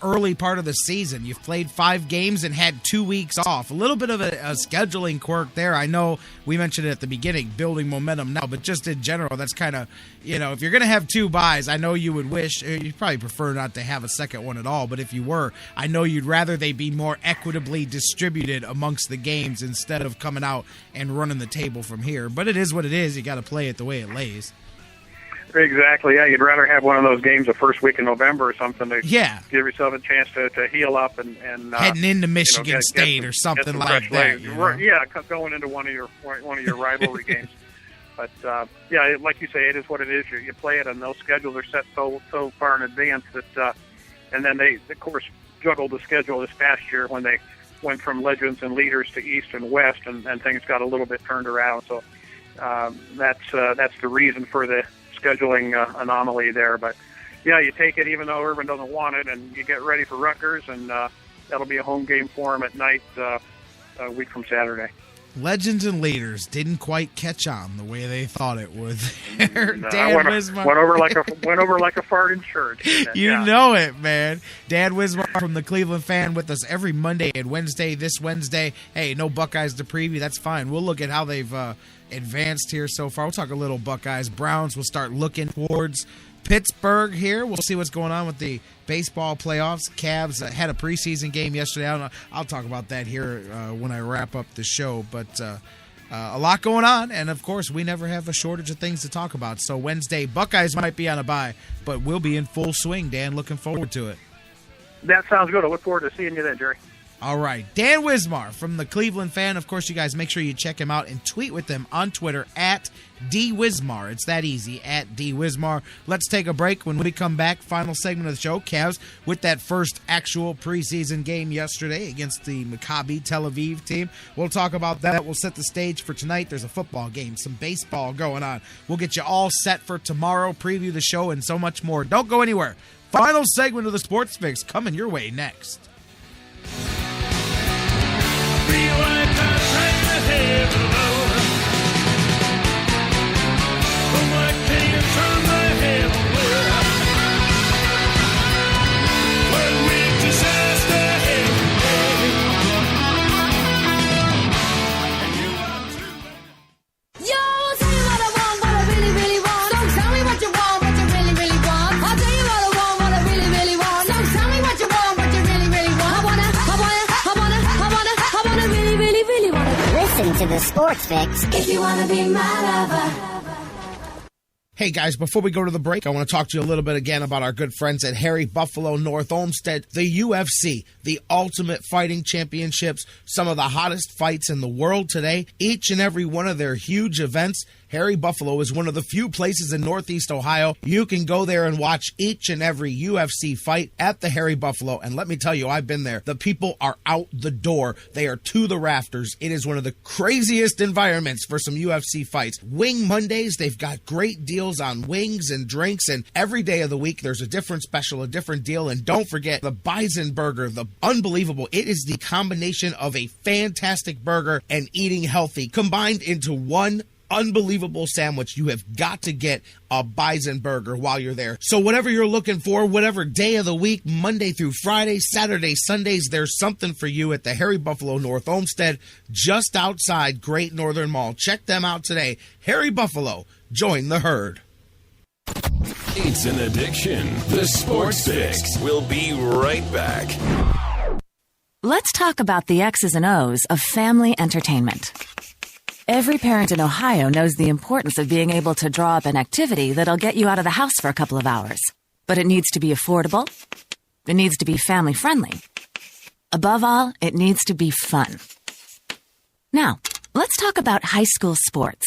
early part of the season. You've played 5 games and had 2 weeks off. A little bit of a scheduling quirk there. I know we mentioned it at the beginning, building momentum now, but just in general, that's kind of, if you're going to have 2 buys, I know you would wish, you'd probably prefer not to have a second one at all, but if you were, I know you'd rather they be more equitably distributed amongst the games instead of coming out and running the table from here. But it is what it is. You got to play it the way it lays. Exactly. Yeah, you'd rather have one of those games the first week in November or something to give yourself a chance to heal up and heading into Michigan State or something like that. Yeah, going into one of your rivalry games. But yeah, like you say, it is what it is. You play it, and those schedules are set so far in advance that, and then they of course juggled the schedule this past year when they went from Legends and Leaders to East and West, and things got a little bit turned around. So that's the reason for the scheduling anomaly there. But yeah, you take it even though Urban doesn't want it, and you get ready for Rutgers, and that'll be a home game for them at night a week from Saturday. Legends and Leaders didn't quite catch on the way they thought it would. Dan Wismar went over like a fart in church. You know it, man. Dan Wismar from the Cleveland Fan with us every Monday and Wednesday. This Wednesday, hey, no Buckeyes to preview. That's fine. We'll look at how they've advanced here so far. We'll talk a little Buckeyes. Browns. We'll start looking towards Pittsburgh here. We'll see what's going on with the baseball playoffs. Cavs had a preseason game yesterday. I'll talk about that here when I wrap up the show. But a lot going on, and of course, we never have a shortage of things to talk about. So Wednesday, Buckeyes might be on a bye, but we'll be in full swing, Dan. Looking forward to it. That sounds good. I look forward to seeing you then, Jerry. All right. Dan Wismar from the Cleveland Fan. Of course, you guys make sure you check him out and tweet with him on Twitter at @DWismar. It's that easy, at @DWismar. Let's take a break. When we come back, final segment of the show, Cavs with that first actual preseason game yesterday against the Maccabi Tel Aviv team. We'll talk about that. We'll set the stage for tonight. There's a football game, some baseball going on. We'll get you all set for tomorrow, preview the show, and so much more. Don't go anywhere. Final segment of the Sports Fix coming your way next. Rewind time, turn the head below. From my king, turn my head away. When we disaster every day. Yo, I'll tell you what I want, what I really, really want. Don't tell me what you want, what you really, really want. I'll tell you what I want, what I really, really want. Don't tell me what you want, what you really, really want. I wanna really, really, really wanna listen to the Sports Fix if you wanna be my lover. Hey guys, before we go to the break, I want to talk to you a little bit again about our good friends at Harry Buffalo North Olmsted, the UFC, the Ultimate Fighting Championships, some of the hottest fights in the world today. Each and every one of their huge events, Harry Buffalo is one of the few places in Northeast Ohio you can go there and watch each and every UFC fight at the Harry Buffalo. And let me tell you, I've been there. The people are out the door. They are to the rafters. It is one of the craziest environments for some UFC fights. Wing Mondays, they've got great deals on wings and drinks, and every day of the week there's a different special, a different deal. And don't forget the Bison Burger, the unbelievable. It is the combination of a fantastic burger and eating healthy combined into one unbelievable sandwich. You have got to get a Bison Burger while you're there. So whatever you're looking for, whatever day of the week, Monday through Friday, Saturday, Sundays, there's something for you at the Harry Buffalo North Olmsted, just outside Great Northern Mall. Check them out today. Harry Buffalo, join the herd. It's an addiction. The Sports Fix. We'll be right back. Let's talk about the X's and O's of family entertainment. Every parent in Ohio knows the importance of being able to draw up an activity that'll get you out of the house for a couple of hours. But it needs to be affordable. It needs to be family-friendly. Above all, it needs to be fun. Now, let's talk about high school sports.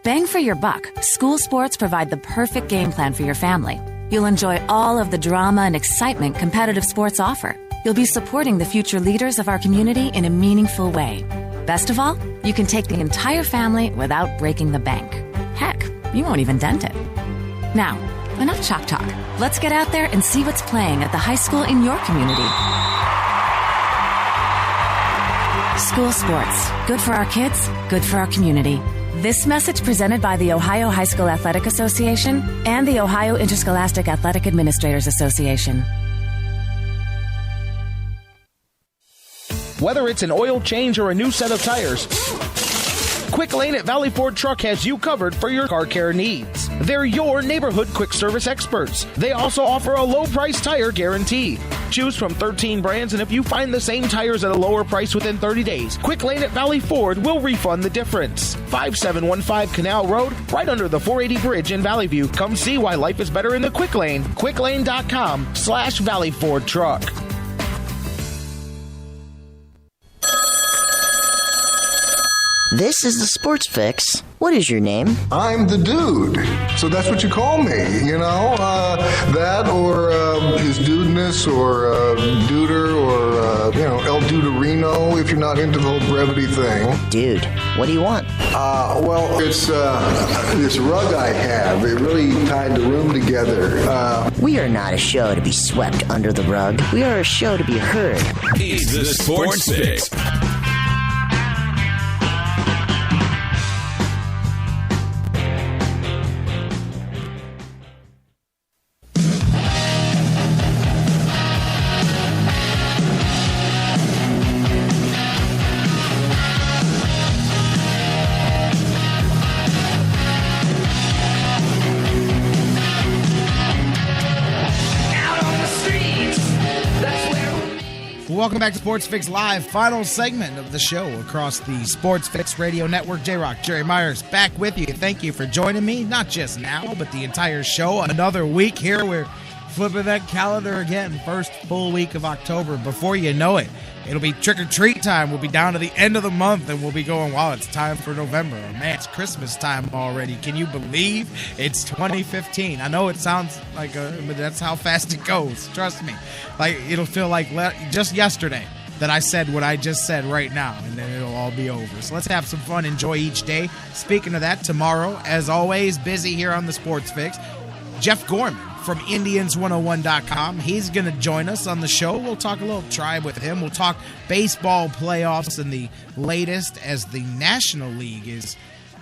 Bang for your buck, school sports provide the perfect game plan for your family. You'll enjoy all of the drama and excitement competitive sports offer. You'll be supporting the future leaders of our community in a meaningful way. Best of all, you can take the entire family without breaking the bank. Heck, you won't even dent it. Now, enough chalk talk. Let's get out there and see what's playing at the high school in your community. School sports. Good for our kids, good for our community. This message presented by the Ohio High School Athletic Association and the Ohio Interscholastic Athletic Administrators Association. Whether it's an oil change or a new set of tires, Quick Lane at Valley Ford Truck has you covered for your car care needs. They're your neighborhood quick service experts. They also offer a low price tire guarantee. Choose from 13 brands, and if you find the same tires at a lower price within 30 days, Quick Lane at Valley Ford will refund the difference. 5715 Canal Road, right under the 480 bridge in Valley View. Come see why life is better in the Quick Lane. quicklane.com/Valley Ford Truck. This is the Sports Fix. What is your name? I'm the dude. So that's what you call me, you know? That or his dudeness or duder or, El Duderino if you're not into the whole brevity thing. Dude, what do you want? Well, it's this rug I have. It really tied the room together. We are not a show to be swept under the rug. We are a show to be heard. It's the Sports Fix. Welcome back to Sports Fix Live, final segment of the show across the Sports Fix Radio Network. J-Rock, Jerry Myers, back with you. Thank you for joining me, not just now, but the entire show. Another week here. We're flipping that calendar again. First full week of October. Before you know it, it'll be trick-or-treat time. We'll be down to the end of the month, and we'll be going, wow, it's time for November. Oh, man, it's Christmas time already. Can you believe it's 2015? I know it sounds like but that's how fast it goes. Trust me. Like, it'll feel like just yesterday that I said what I just said right now, and then it'll all be over. So let's have some fun. Enjoy each day. Speaking of that, tomorrow, as always, busy here on the Sports Fix, Jeff Gorman from Indians101.com. He's going to join us on the show. We'll talk a little Tribe with him. We'll talk baseball playoffs and the latest as the National League is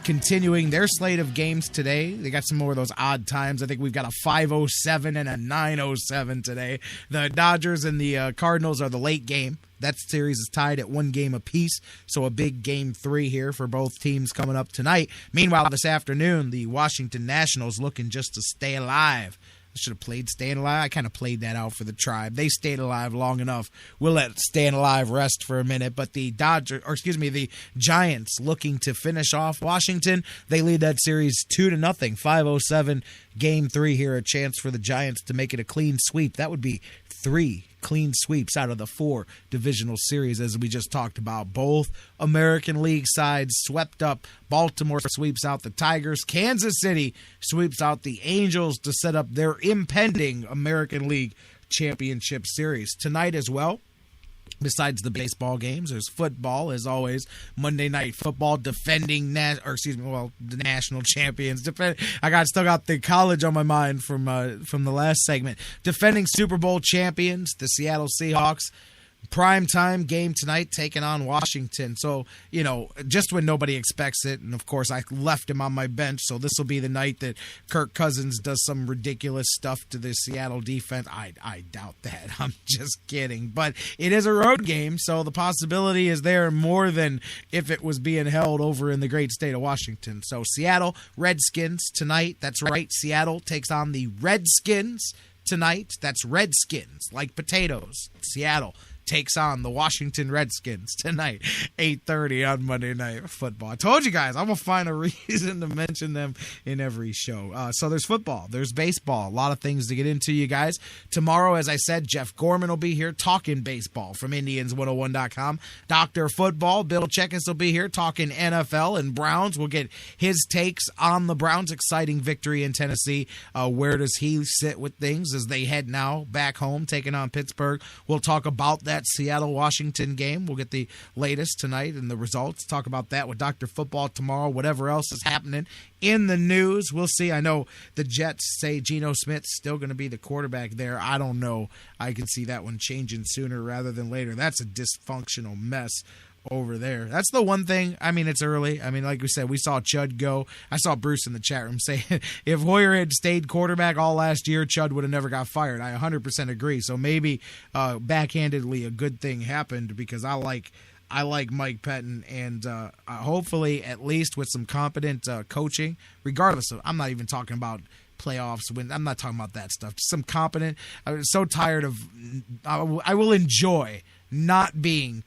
continuing their slate of games today. They got some more of those odd times. I think we've got a 5:07 and a 9:07 today. The Dodgers and the Cardinals are the late game. That series is tied at 1 game apiece, so a big Game 3 here for both teams coming up tonight. Meanwhile, this afternoon, the Washington Nationals looking just to stay alive. I should have played Staying Alive. I kind of played that out for the Tribe. They stayed alive long enough. We'll let Staying Alive rest for a minute. But the the Giants looking to finish off Washington. They lead that series 2-0. 5:07 Game 3 here. A chance for the Giants to make it a clean sweep. That would be 3 clean sweeps out of the 4 divisional series, as we just talked about. Both American League sides swept up. Baltimore sweeps out the Tigers. Kansas City sweeps out the Angels to set up their impending American League Championship Series. Tonight as well, besides the baseball games, there's football, as always. Monday Night Football, defending the national champions. I still got the college on my mind from the last segment. Defending Super Bowl champions, the Seattle Seahawks. Primetime game tonight, taking on Washington. So, just when nobody expects it, and of course I left him on my bench, so this will be the night that Kirk Cousins does some ridiculous stuff to the Seattle defense. I doubt that. I'm just kidding. But it is a road game, so the possibility is there more than if it was being held over in the great state of Washington. So Seattle Redskins tonight. That's right. Seattle takes on the Redskins tonight. That's Redskins, like potatoes. Seattle takes on the Washington Redskins tonight, 8:30 on Monday Night Football. I told you guys, I'm going to find a reason to mention them in every show. So there's football, there's baseball, a lot of things to get into, you guys. Tomorrow, as I said, Jeff Gorman will be here talking baseball from Indians101.com. Dr. Football, Bill Checkis will be here talking NFL and Browns. We'll get his takes on the Browns' exciting victory in Tennessee. Where does he sit with things as they head now back home, taking on Pittsburgh? We'll talk about that Seattle-Washington game. We'll get the latest tonight and the results. Talk about that with Dr. Football tomorrow. Whatever else is happening in the news, we'll see. I know the Jets say Geno Smith's still going to be the quarterback there. I don't know. I can see that one changing sooner rather than later. That's a dysfunctional mess over there. That's the one thing. I mean, it's early. I mean, like we said, we saw Chud go. I saw Bruce in the chat room say if Hoyer had stayed quarterback all last year, Chud would have never got fired. I 100% agree. So maybe backhandedly a good thing happened because I like Mike Pettin, and hopefully at least with some competent coaching, regardless of, I'm not even talking about playoffs when I'm not talking about that stuff. Just some competent. I'm so tired of. I will enjoy not being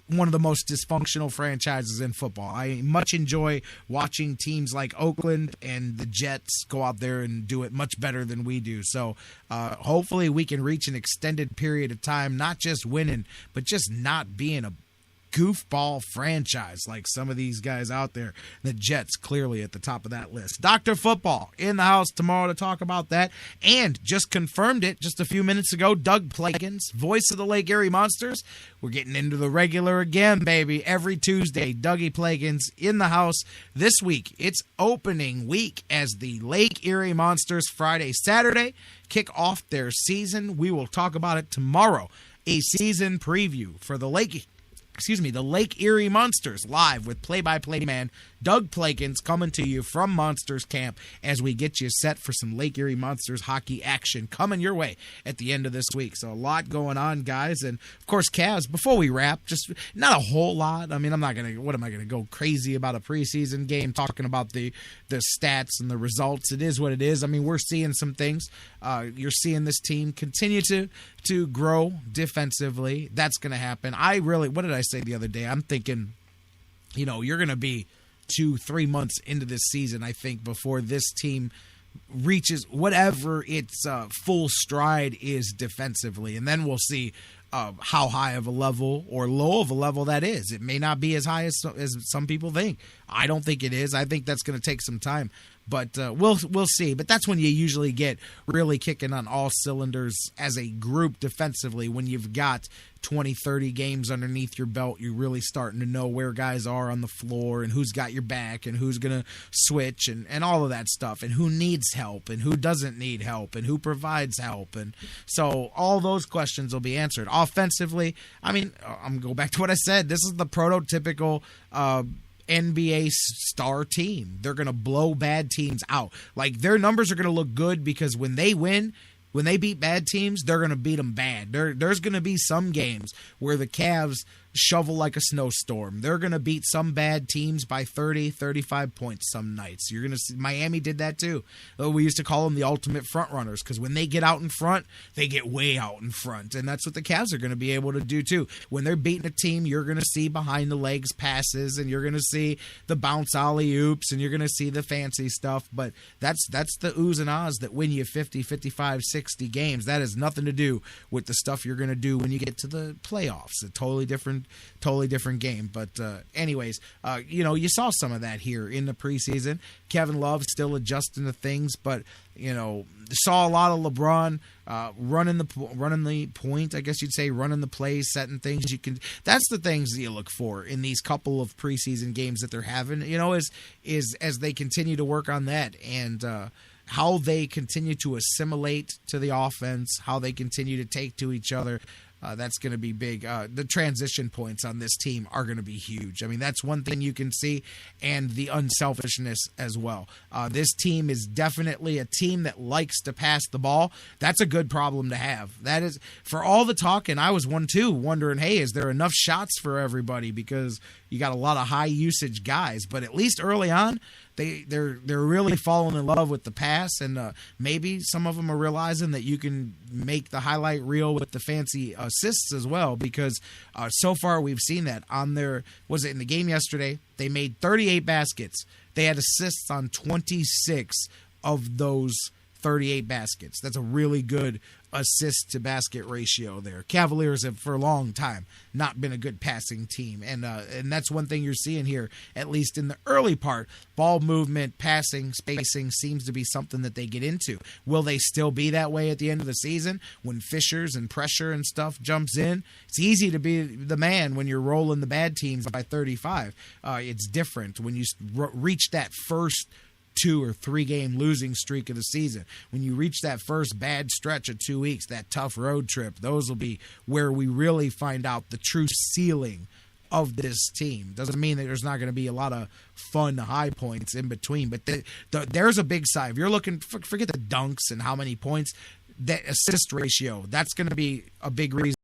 one of the most dysfunctional franchises in football. I much enjoy watching teams like Oakland and the Jets go out there and do it much better than we do. So hopefully we can reach an extended period of time, not just winning, but just not being a goofball franchise like some of these guys out there. The Jets clearly at the top of that list. Dr. Football in the house tomorrow to talk about that, and just confirmed it just a few minutes ago, Doug Plakins, voice of the Lake Erie Monsters. We're getting into the regular again, baby. Every Tuesday, Dougie Plakins in the house. This week, it's opening week as the Lake Erie Monsters Friday, Saturday kick off their season. We will talk about it tomorrow. A season preview for the Lake Erie Monsters, live with play-by-play man Doug Plakins coming to you from Monsters Camp as we get you set for some Lake Erie Monsters hockey action coming your way at the end of this week. So a lot going on, guys. And, of course, Cavs, before we wrap, just not a whole lot. I mean, what am I going to go crazy about a preseason game talking about the stats and the results? It is what it is. I mean, we're seeing some things. You're seeing this team continue to grow defensively. That's going to happen. What did I say the other day? I'm thinking, you're going to be 2-3 months into this season, I think, before this team reaches whatever its full stride is defensively. And then we'll see how high of a level or low of a level that is. It may not be as high as some people think. I don't think it is. I think that's going to take some time. But we'll see. But that's when you usually get really kicking on all cylinders as a group defensively. When you've got 20, 30 games underneath your belt, you're really starting to know where guys are on the floor and who's got your back and who's going to switch and all of that stuff, and who needs help and who doesn't need help and who provides help. And so all those questions will be answered. Offensively, I mean, I'm going to go back to what I said. This is the prototypical NBA star team. They're going to blow bad teams out. Like, their numbers are going to look good because when they win, when they beat bad teams, they're going to beat them bad. There's going to be some games where the Cavs shovel like a snowstorm. They're going to beat some bad teams by 30, 35 points some nights. You're going to see Miami did that too. We used to call them the ultimate front runners because when they get out in front, they get way out in front. And that's what the Cavs are going to be able to do too. When they're beating a team, you're going to see behind the legs passes, and you're going to see the bounce alley-oops, and you're going to see the fancy stuff. But that's the oohs and ahs that win you 50, 55, 60 games. That has nothing to do with the stuff you're going to do when you get to the playoffs. A totally different game. But anyways, you saw some of that here in the preseason. Kevin Love still adjusting to things, but saw a lot of LeBron running the point, I guess you'd say, running the plays, setting things. That's the things that you look for in these couple of preseason games that they're having. Is as they continue to work on that and how they continue to assimilate to the offense, how they continue to take to each other. That's going to be big. The transition points on this team are going to be huge. I mean, that's one thing you can see, and the unselfishness as well. This team is definitely a team that likes to pass the ball. That's a good problem to have. That is, for all the talk, and I was one too, wondering, hey, is there enough shots for everybody? Because you got a lot of high usage guys, but at least early on, they're really falling in love with the pass, and maybe some of them are realizing that you can make the highlight reel with the fancy assists as well, because so far we've seen that on in the game yesterday, they made 38 baskets. They had assists on 26 of those 38 baskets. That's a really good assist to basket ratio there. Cavaliers have for a long time not been a good passing team, and that's one thing you're seeing here, at least in the early part. Ball movement, passing, spacing seems to be something that they get into. Will they still be that way at the end of the season when Fishers and pressure and stuff jumps in? It's easy to be the man when you're rolling the bad teams by 35. It's different when you reach that first 2 or 3 game losing streak of the season. When you reach that first bad stretch of 2 weeks, that tough road trip, those will be where we really find out the true ceiling of this team. Doesn't mean that there's not going to be a lot of fun high points in between, but there's a big side. If you're looking, forget the dunks and how many points, that assist ratio, that's going to be a big reason